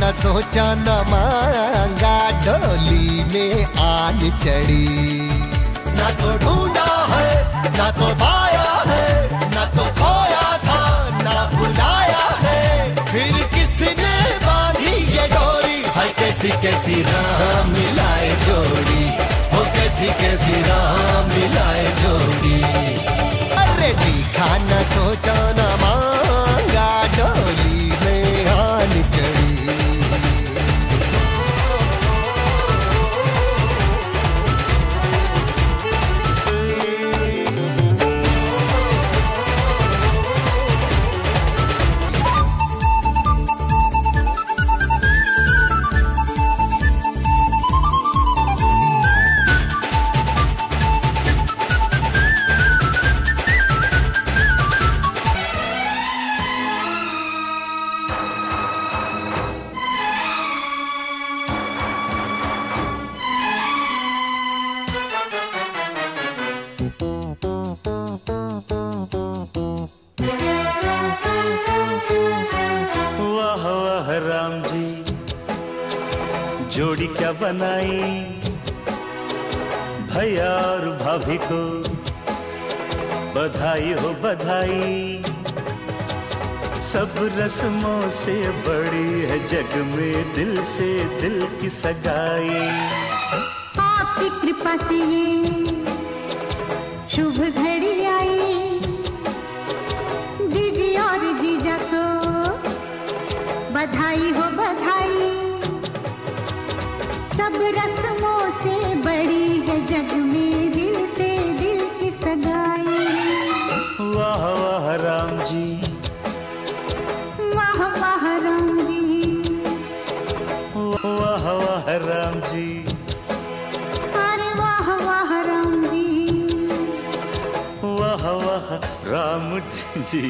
न सोचा न मांगा, डोली में आन चढ़ी। न तो ढूंढा है न तो पाया है, न तो खोया था न भुलाया है, फिर किसने बांधी ये डोरी। है कैसी कैसी राह मिलाए जोड़ी, हो कैसी कैसी राह मिलाए जोड़ी। अरे दिखा न सोचा न मांगा, डोली में आन चढ़ी। जोड़ी क्या बनाई भैया और भाभी को, बधाई हो बधाई। सब रस्मों से बड़ी है जग में दिल से दिल की सगाई। आपकी कृपा से ये शुभ घड़ी आई, जीजी और जीजा को बधाई हो बधाई। सब रस्मों से बड़ी है जग में दिल से दिल की सगाई। वाह वाह राम जी, वाह वाह राम जी, वाह वाह राम जी, अरे वाह वाह राम जी, वाह वाह राम जी।